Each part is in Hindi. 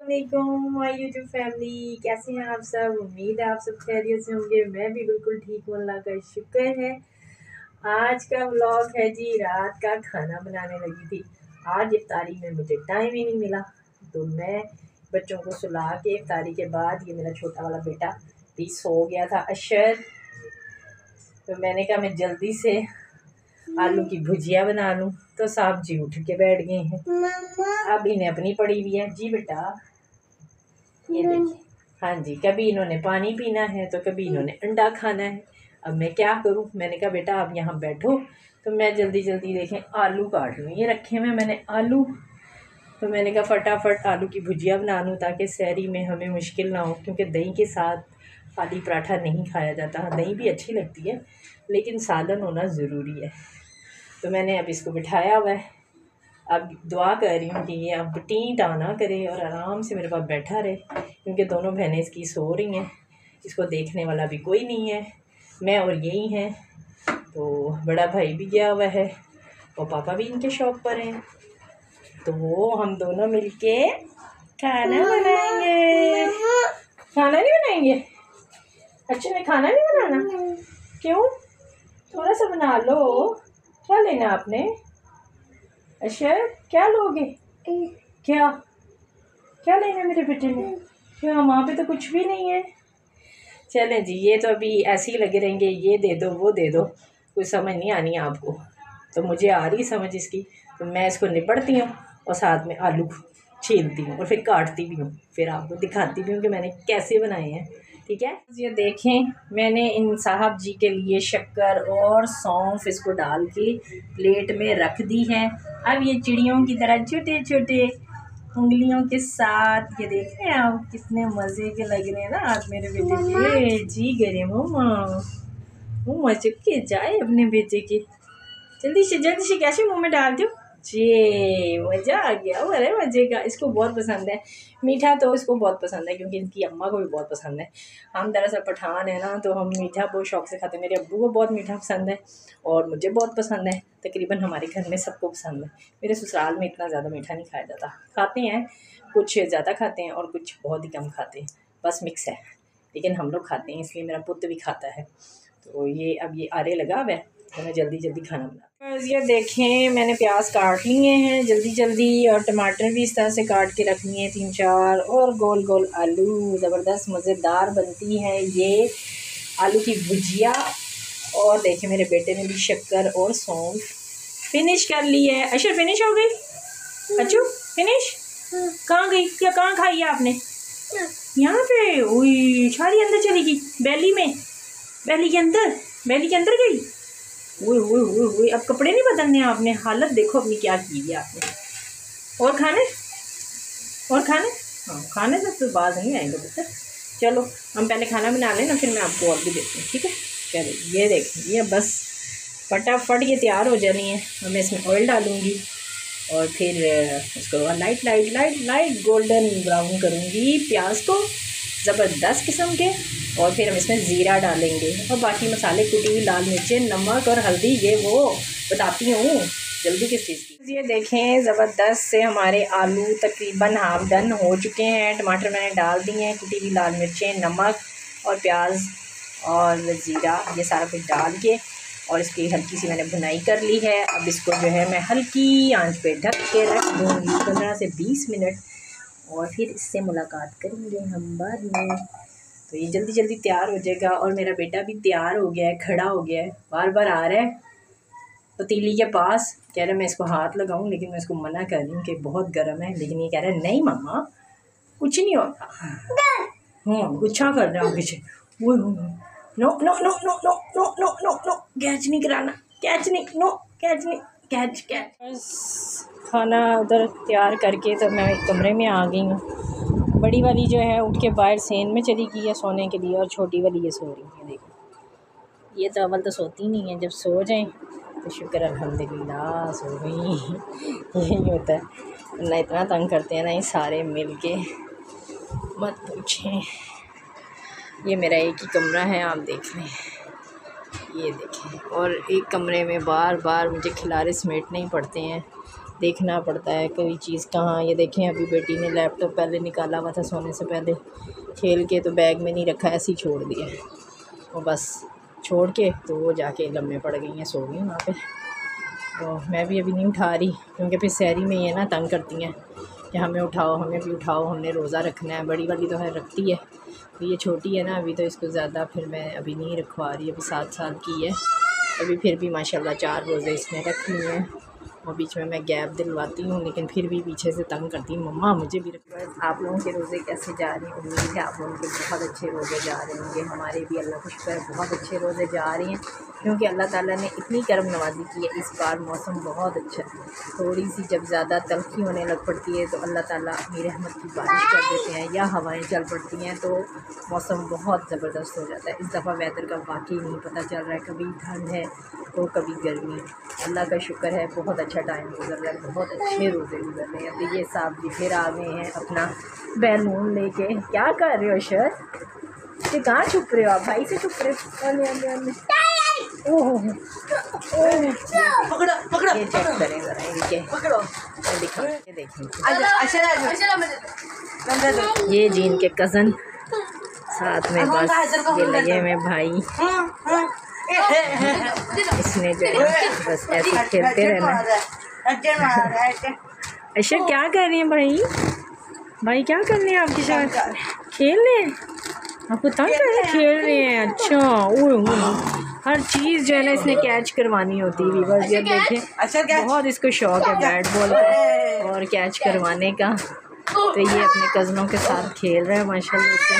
अस्सलामुअलैकुम माय यूट्यूब फैमिली, कैसे हैं आप सब। उम्मीद है आप सब खैरियत से होंगे। मैं भी बिल्कुल ठीक हूँ, अल्लाह का शुक्र है। आज का व्लॉग है जी, रात का खाना बनाने लगी थी। आज इफ्तारी में मुझे टाइम ही नहीं मिला, तो मैं बच्चों को सुला के इफ्तारी के बाद ये मेरा छोटा वाला बेटा भी सो गया था अशर, तो मैंने कहा मैं जल्दी से आलू की भुजिया बना लूँ। तो साहब जी उठ के बैठ गए हैं, अब इन्हें अपनी पड़ी हुई है। जी बेटा, ये देखिए, हाँ जी, कभी इन्होंने पानी पीना है तो कभी इन्होंने अंडा खाना है। अब मैं क्या करूँ, मैंने कहा बेटा आप यहाँ बैठो, तो मैं जल्दी जल्दी देखें आलू काट लूँ। ये रखे हुए मैंने आलू, तो मैंने कहा फटाफट आलू की भुजिया बना लूँ ताकि सहरी में हमें मुश्किल ना हो, क्योंकि दही के साथ खाली पराठा नहीं खाया जाता। दही भी अच्छी लगती है लेकिन सालन होना ज़रूरी है। तो मैंने अब इसको बिठाया हुआ है। अब दुआ कर रही हूँ कि ये अब टी टाना करे और आराम से मेरे पास बैठा रहे, क्योंकि दोनों बहनें इसकी सो रही हैं। इसको देखने वाला भी कोई नहीं है, मैं और यही हैं। तो बड़ा भाई भी गया हुआ है और पापा भी इनके शॉप पर हैं, तो वो हम दोनों मिलके खाना बनाएंगे। खाना नहीं बनाएंगे? अच्छा, मैं खाना नहीं बनाना? क्यों? थोड़ा सा बना लो। क्या लेना आपने? अच्छा, क्या लोगे? क्या क्या लेना मेरे बेटे ने? क्या वहाँ पे तो कुछ भी नहीं है। चलें जी, ये तो अभी ऐसे ही लगे रहेंगे, ये दे दो वो दे दो, कुछ समझ नहीं आनी है आपको। तो मुझे आ रही समझ इसकी, तो मैं इसको निपटती हूँ और साथ में आलू छीलती हूँ और फिर काटती भी हूँ, फिर आपको दिखाती भी हूँ कि मैंने कैसे बनाए हैं। ठीक है, ये देखें, मैंने इन साहब जी के लिए शक्कर और सौंफ इसको डाल के प्लेट में रख दी है। अब ये चिड़ियों की तरह छोटे छोटे उंगलियों के साथ, ये देख रहे हैं आप कितने मज़े के लग रहे हैं ना आप मेरे बेटे के। जी गरे मुँह चुप के जाए अपने बेटे के, जल्दी से कैसे मुँह में डाल दो। जी, मज़ा आ गया, अरे मज़े का। इसको बहुत पसंद है मीठा, तो इसको बहुत पसंद है क्योंकि इनकी अम्मा को भी बहुत पसंद है। हम दरअसल पठान है ना, तो हम मीठा बहुत शौक़ से खाते हैं। मेरे अब्बू को बहुत मीठा पसंद है और मुझे बहुत पसंद है। तकरीबन हमारे घर में सबको पसंद है। मेरे ससुराल में इतना ज़्यादा मीठा नहीं खाया जाता, खाते हैं कुछ ज़्यादा खाते हैं और कुछ बहुत ही कम खाते हैं, बस मिक्स है। लेकिन हम लोग खाते हैं, इसलिए मेरा पुत्र भी खाता है। तो ये अब ये आरे लगा हुआ है, तो मैं जल्दी जल्दी खाना बना। ये देखें, मैंने प्याज काट लिए हैं जल्दी जल्दी, और टमाटर भी इस तरह से काट के रख लिए हैं 3-4, और गोल गोल आलू। ज़बरदस्त मज़ेदार बनती है ये आलू की भुजिया। और देखें, मेरे बेटे ने भी शक्कर और सौंफ फिनिश कर ली है। अशर फिनिश हो गई? अच्छू फिनिश? कहाँ गई? क्या कहाँ खाई है आपने? यहाँ पे? उई, सारी अंदर चली गई बैली में, बैली के अंदर गई। ओए, अब कपड़े नहीं बदलने आपने? हालत देखो अपनी क्या की है आपने। और खाने हाँ, खाने से तो बात नहीं आएगा बेटा। चलो हम पहले खाना बना लें ना, फिर मैं आपको और भी देती हूँ, ठीक है। चलो ये देखिए, ये बस फटाफट ये तैयार हो जानी है। मैं इसमें ऑयल डालूँगी और फिर इसको लाइट गोल्डन ब्राउन करूँगी प्याज को, ज़बरदस्त किस्म के। और फिर हम इसमें ज़ीरा डालेंगे और बाकी मसाले, कुटी हुई लाल मिर्चें, नमक और हल्दी, ये वो बताती हूँ जल्दी किस चीज़ की। ये देखें, ज़बरदस्त से हमारे आलू तकरीबन हाफ डन हो चुके हैं। टमाटर मैंने डाल दिए हैं, कुटी हुई लाल मिर्चें, नमक और प्याज और ज़ीरा, ये सारा कुछ डाल के और इसकी हल्की सी मैंने भुनाई कर ली है। अब इसको जो है मैं हल्की आंच पे ढक के रख दूँगी 15 से 20 मिनट, और फिर इससे मुलाकात करेंगे हम बाद में। तो ये जल्दी जल्दी तैयार हो जाएगा। और मेरा बेटा भी तैयार हो गया है, खड़ा हो गया है, बार बार आ रहा है पतीली के पास, कह रहा है मैं इसको हाथ लगाऊं, लेकिन मैं इसको मना कर रही हूँ कि बहुत गर्म है। लेकिन ये कह रहा है नहीं मम्मा कुछ नहीं होता। हाँ, गुच्छा कर रहा हूँ पीछे। वो no no no no no no no no no, catch नहीं कराना, कैच नहीं, नो कैच नहीं, कैच। बस खाना उधर तैयार करके तो मैं कमरे में आ गई हूँ। बड़ी वाली जो है उठ के बाहर सेन में चली गई है सोने के लिए, और छोटी वाली ये सो रही है। देखो, ये तो अव्वल तो सोती नहीं है, जब सो जाए तो शुक्र अल्हम्दुलिल्लाह सो गई। यही होता है ना, इतना तंग करते हैं ना ये सारे मिल के, मत पूछें। ये मेरा एक ही कमरा है, आप देख लें, ये देखें। और एक कमरे में बार बार मुझे खिलारे समेटने ही पड़ते हैं, देखना पड़ता है कोई चीज़ कहाँ। ये देखें अभी बेटी ने लैपटॉप पहले निकाला हुआ था सोने से पहले, खेल के तो बैग में नहीं रखा, ऐसे ही छोड़ दिया वो, बस छोड़ के तो वो जाके लम्बे पड़ गई हैं, सो गई वहाँ पे। तो मैं भी अभी नहीं उठा रही क्योंकि फिर सहरी में ये ना तंग करती हैं कि हमें उठाओ, हमें भी उठाओ, हमने रोज़ा रखना है। बड़ी वाली तो है रखती है, तो ये छोटी है ना अभी, तो इसको ज़्यादा फिर मैं अभी नहीं रखवा रही। अभी 7 साल की है अभी, फिर भी माशाल्लाह 4 रोज़े इसने रख लिए हैं। और बीच में मैं गैप दिलवाती हूँ, लेकिन फिर भी पीछे से तंग करती हूँ, मम्मा मुझे भी रखवा। आप लोगों के रोज़े कैसे जा रहे हैं? उम्मीद है आप लोगों के बहुत अच्छे रोज़े जा रहे होंगे। हमारे भी अल्लाह का शुक्र है बहुत अच्छे रोज़े जा रहे हैं, क्योंकि अल्लाह ताला ने इतनी करम नवाज़ी की है। इस बार मौसम बहुत अच्छा है। थोड़ी सी जब ज़्यादा तलखी होने लग पड़ती है तो अल्लाह ताला अपनी रहमत की बारिश कर देते हैं, या हवाएं चल पड़ती हैं तो मौसम बहुत ज़बरदस्त हो जाता है। इस दफ़ा वेदर का वाकई नहीं पता चल रहा है, कभी ठंड है तो कभी गर्मी। अल्लाह का शुक्र है बहुत अच्छा टाइम गुजर रहा है, बहुत अच्छे रोज़े गुजर रहे हैं। तो ये साहब जी फिर आ गए हैं अपना बैलून लेके। क्या कर रहे हो सर? कि कहाँ छुप रहे हो आप? भाई से छुप रहे हो? पकड़ो पकड़ो ये चेक करें ज़रा, ये पकड़ो, दिखा के देखें। ये जी इनके कज़न साथ में बस ये लगे हुए भाई, इसने जो है बस ऐसे खेलते रहना। अच्छा क्या कर रहे हैं भाई? भाई क्या कर रहे हैं आपके साथ? खेल रहे हैं? आपको तंग कर रहे हैं? खेल रहे हैं? अच्छा ओह, हर चीज़ जो है ना इसने कैच करवानी होती है। बस ये देखें बहुत इसको शौक है बैट बॉल का और कैच करवाने का। तो ये अपने कज़नों के साथ खेल रहे हैं माशाल्लाह से।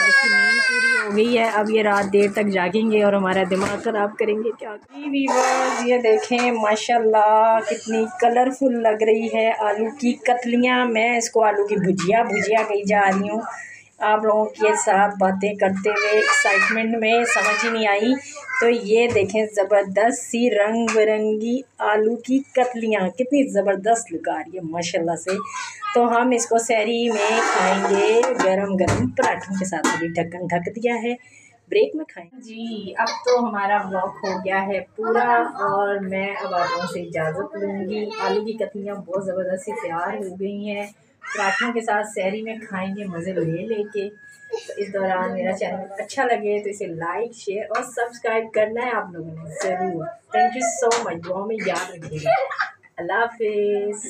इसकी नींद पूरी हो गई है, अब ये रात देर तक जागेंगे और हमारा दिमाग ख़राब करेंगे। क्या व्यूअर्स ये देखें माशाल्लाह कितनी कलरफुल लग रही है आलू की कतलियाँ। मैं इसको आलू की भुजिया कही जा रही हूँ। आप लोगों के साथ बातें करते हुए एक्साइटमेंट में समझ ही नहीं आई। तो ये देखें ज़बरदस्त सी रंग बिरंगी आलू की कतलियाँ, कितनी ज़बरदस्त लुक आ रही है माशाल्लाह से। तो हम इसको सहरी में खाएंगे गरम गरम पराठों के साथ। अभी ढक्कन ढक दिया है, ब्रेक में खाएं जी। अब तो हमारा व्लॉग हो गया है पूरा और मैं अब आप लोगों से इजाज़त लूँगी। आलू की कतलियाँ बहुत ज़बरदस्त सी तैयार हो गई हैं, पराठों के साथ सहरी में खाएंगे मज़े लेके। तो इस दौरान मेरा चैनल अच्छा लगे तो इसे लाइक शेयर और सब्सक्राइब करना है आप लोगों ने ज़रूर। थैंक यू सो मच, दुआ में याद रखिएगा। अल्लाह हाफिज़।